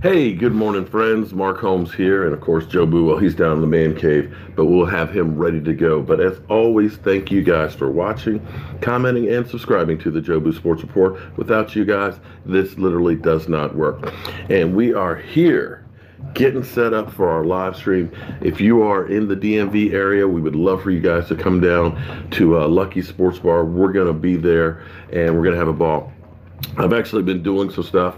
Hey, good morning, friends. Mark Holmes here, and of course, Joe Boo. Well, he's down in the man cave, but we'll have him ready to go. But as always, thank you guys for watching, commenting, and subscribing to the Joe Boo Sports Report. Without you guys, this literally does not work. And we are here getting set up for our live stream. If you are in the DMV area, we would love for you guys to come down to Lucky Sports Bar. We're going to be there, and we're going to have a ball. I've actually been doing some stuff.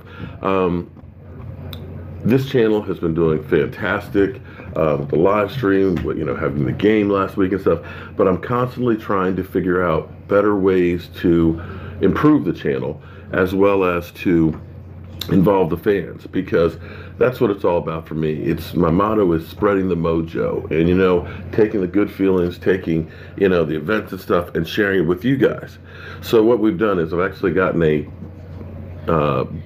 This channel has been doing fantastic with the live stream, having the game last week and stuff, but I'm constantly trying to figure out better ways to improve the channel as well as to involve the fans, because that's what it's all about for me. My motto is spreading the mojo and, taking the good feelings, taking, the events and stuff and sharing it with you guys. So what we've done is I've actually gotten a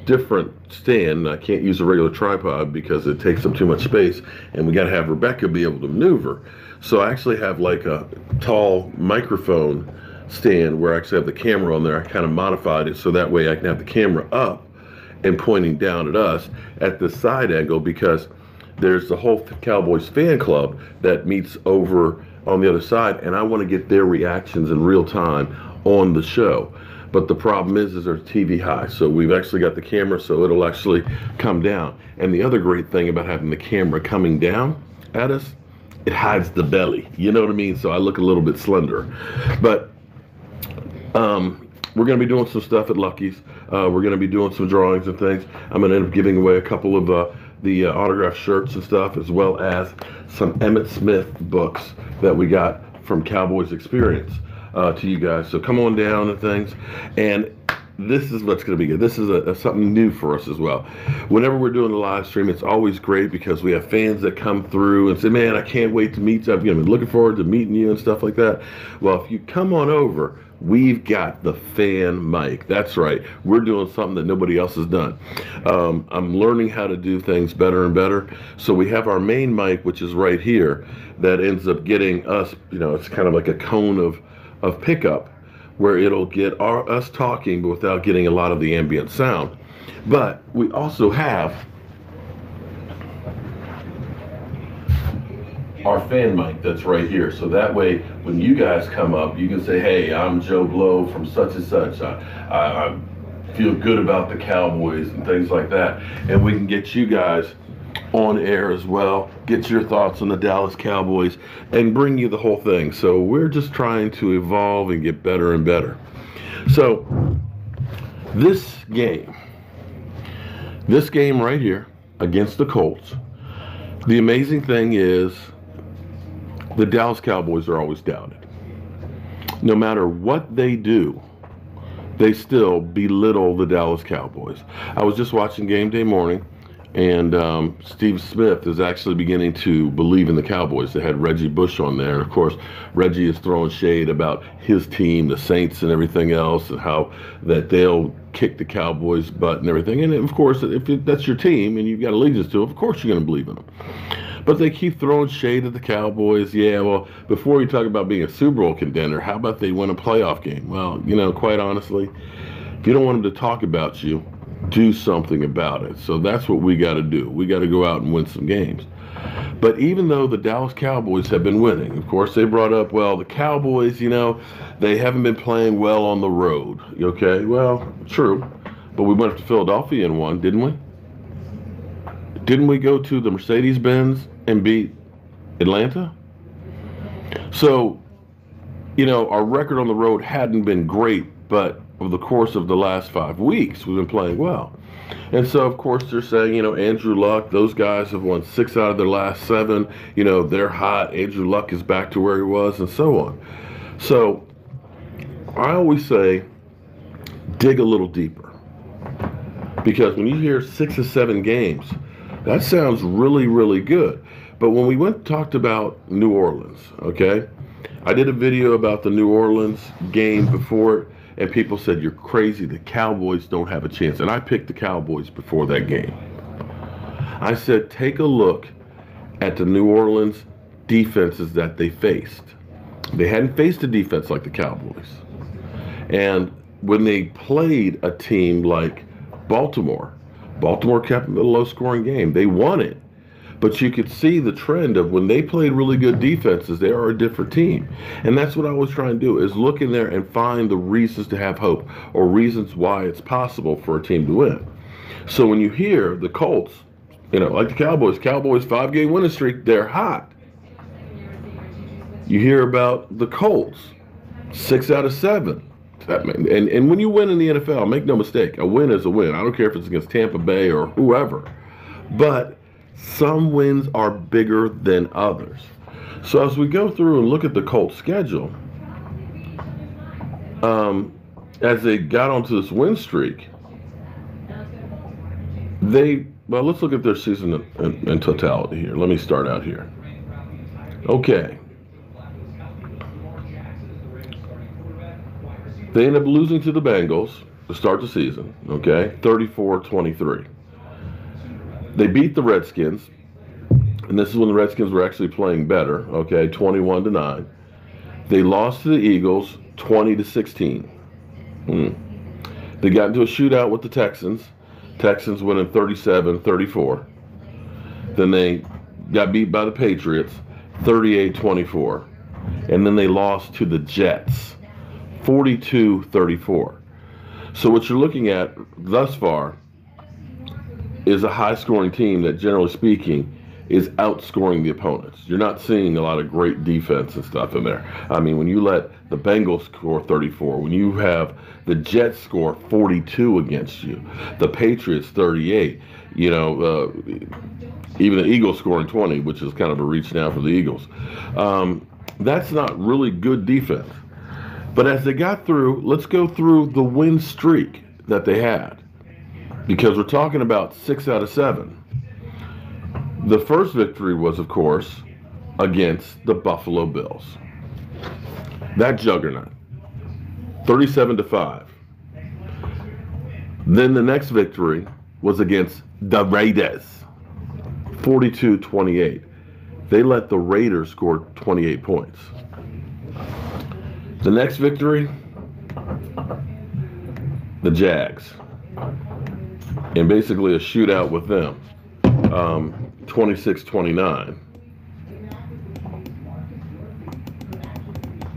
different stand. I can't use a regular tripod because it takes up too much space, and we got to have Rebecca be able to maneuver. So I actually have like a tall microphone stand where I actually have the camera on there. I kind of modified it so that way I can have the camera up and pointing down at us at the side angle, because there's the whole Cowboys fan club that meets over on the other side, and I want to get their reactions in real time on the show. But the problem is there's TV high. So we've actually got the camera so it'll actually come down. And the other great thing about having the camera coming down at us, it hides the belly. You know what I mean? So I look a little bit slender. But we're going to be doing some stuff at Lucky's. We're going to be doing some drawings and things. I'm going to end up giving away a couple of the autographed shirts and stuff, as well as some Emmitt Smith books that we got from Cowboys Experience. To you guys, so come on down and things. And this is what's going to be good. This is something new for us as well. Whenever we're doing the live stream, it's always great because we have fans that come through and say, "Man, I can't wait to meet you. I'm looking forward to meeting you," and stuff like that. Well, if you come on over, we've got the fan mic. That's right. We're doing something that nobody else has done. I'm learning how to do things better and better. So we have our main mic, which is right here, that ends up getting us, it's kind of like a cone of pickup where it'll get us talking but without getting a lot of the ambient sound. But we also have our fan mic that's right here, so that way when you guys come up you can say, "Hey, I'm Joe Blow from such and such. I feel good about the Cowboys," and things like that, and we can get you guys on air as well, get your thoughts on the Dallas Cowboys, and bring you the whole thing. So we're just trying to evolve and get better and better. So this game right here against the Colts, the amazing thing is the Dallas Cowboys are always doubted. No matter what they do, they still belittle the Dallas Cowboys. I was just watching Game Day Morning, and Steve Smith is actually beginning to believe in the Cowboys. They had Reggie Bush on there. Of course, Reggie is throwing shade about his team, the Saints and everything else, and how that they'll kick the Cowboys' butt and everything. And of course, if that's your team and you've got allegiance to it, of course you're going to believe in them. But they keep throwing shade at the Cowboys. Yeah, well, before you talk about being a Super Bowl contender, how about they win a playoff game? Well, quite honestly, if you don't want them to talk about you, do something about it. So that's what we got to do. We got to go out and win some games. But even though the Dallas Cowboys have been winning, of course, they brought up, well, the Cowboys, they haven't been playing well on the road. Okay, well, true. But we went up to Philadelphia and won, didn't we? Didn't we go to the Mercedes-Benz and beat Atlanta? So, our record on the road hadn't been great, but over the course of the last 5 weeks, we've been playing well. And so, of course, they're saying, Andrew Luck, those guys have won 6 out of their last 7. They're hot. Andrew Luck is back to where he was, and so on. So I always say, dig a little deeper. Because when you hear 6 or 7 games, that sounds really, really good. But when we went and talked about New Orleans, okay, I did a video about the New Orleans game before it, and people said, "You're crazy, the Cowboys don't have a chance." And I picked the Cowboys before that game. I said, take a look at the New Orleans defenses that they faced. They hadn't faced a defense like the Cowboys. And when they played a team like Baltimore, Baltimore kept it a low-scoring game. They won it. But you could see the trend of when they played really good defenses, they are a different team. And that's what I always try and do, is look in there and find the reasons to have hope or reasons why it's possible for a team to win. So when you hear the Colts, like the Cowboys 5-game winning streak, they're hot. You hear about the Colts, 6 out of 7. And when you win in the NFL, make no mistake, a win is a win. I don't care if it's against Tampa Bay or whoever. But some wins are bigger than others. So as we go through and look at the Colts schedule, as they got onto this win streak, let's look at their season in totality here. Let me start out here. Okay. They end up losing to the Bengals to start the season, okay, 34-23. They beat the Redskins, and this is when the Redskins were actually playing better, okay, 21-9. They lost to the Eagles, 20-16. They got into a shootout with the Texans. Texans winning 37-34. Then they got beat by the Patriots, 38-24. And then they lost to the Jets, 42-34. So what you're looking at thus far is a high-scoring team that, generally speaking, is outscoring the opponents. You're not seeing a lot of great defense and stuff in there. I mean, when you let the Bengals score 34, when you have the Jets score 42 against you, the Patriots 38, even the Eagles scoring 20, which is kind of a reach now for the Eagles. That's not really good defense. But as they got through, let's go through the win streak that they had, because we're talking about 6 out of 7. The first victory was, of course, against the Buffalo Bills. That juggernaut, 37-5. Then the next victory was against the Raiders, 42-28. They let the Raiders score 28 points. The next victory, the Jags, and basically a shootout with them, 26-29.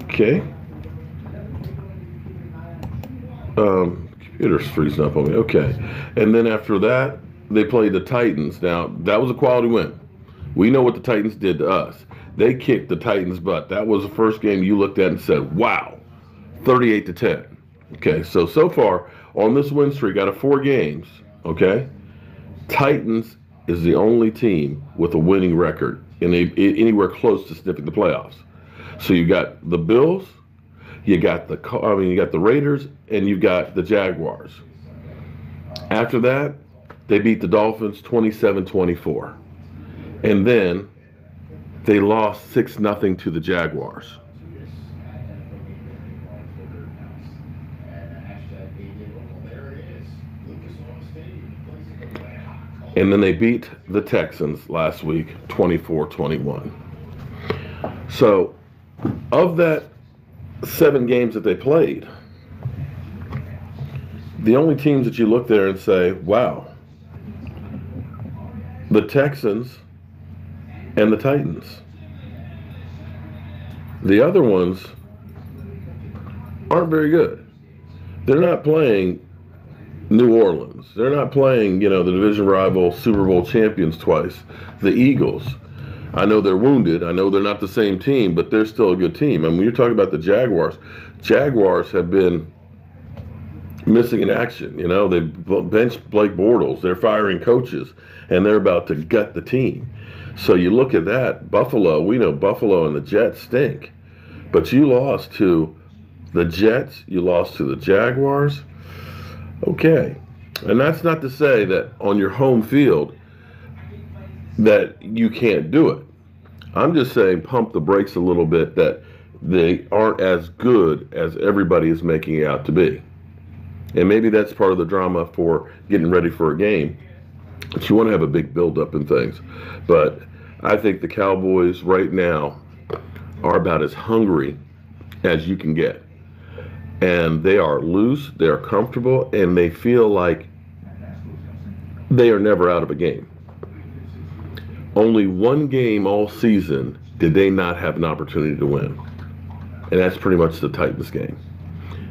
Okay. Computer's freezing up on me. Okay. And then after that, they played the Titans. Now, that was a quality win. We know what the Titans did to us. They kicked the Titans' butt. That was the first game you looked at and said, wow, 38-10. Okay, so far on this win streak out of 4 games, okay, Titans is the only team with a winning record and anywhere close to sniffing the playoffs. So you got the Bills, you got the Raiders, and you got the Jaguars. After that, they beat the Dolphins 27-24. And then they lost 6-0 to the Jaguars. And then they beat the Texans last week, 24-21. So, of that 7 games that they played, the only teams that you look there and say, wow, the Texans and the Titans. The other ones aren't very good. They're not playing New Orleans. They're not playing, the division rival Super Bowl champions twice, the Eagles. I know they're wounded. I know they're not the same team, but they're still a good team. And when you're talking about the Jaguars have been missing in action. They've benched Blake Bortles. They're firing coaches, and they're about to gut the team. So you look at that, Buffalo, we know Buffalo and the Jets stink. But you lost to the Jets, you lost to the Jaguars. Okay. And that's not to say that on your home field that you can't do it. I'm just saying pump the brakes a little bit, that they aren't as good as everybody is making it out to be. And maybe that's part of the drama for getting ready for a game. But you want to have a big build-up and things. But I think the Cowboys right now are about as hungry as you can get. and they are loose, they are comfortable, and they feel like they are never out of a game. Only one game all season did they not have an opportunity to win, and that's pretty much the Titans game.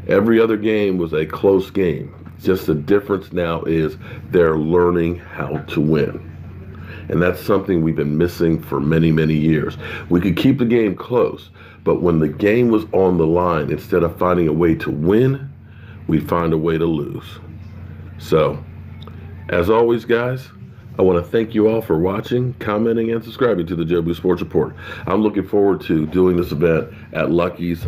Every other game was a close game. Just the difference now is they're learning how to win. And that's something we've been missing for many, many years. We could keep the game close, but when the game was on the line, instead of finding a way to win, we'd find a way to lose. So, as always, guys, I want to thank you all for watching, commenting, and subscribing to the Jobu Sports Report. I'm looking forward to doing this event at Lucky's.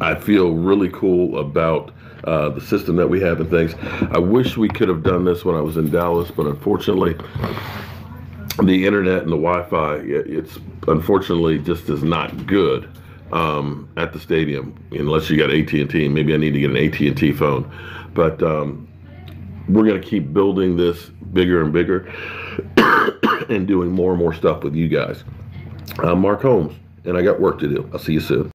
I feel really cool about the system that we have and things. I wish we could have done this when I was in Dallas, but unfortunately, the internet and the Wi-Fi, it's unfortunately just is not good at the stadium, unless you got AT&T. Maybe I need to get an AT&T phone. But we're going to keep building this bigger and bigger and doing more and more stuff with you guys. I'm Mark Holmes, and I got work to do. I'll see you soon.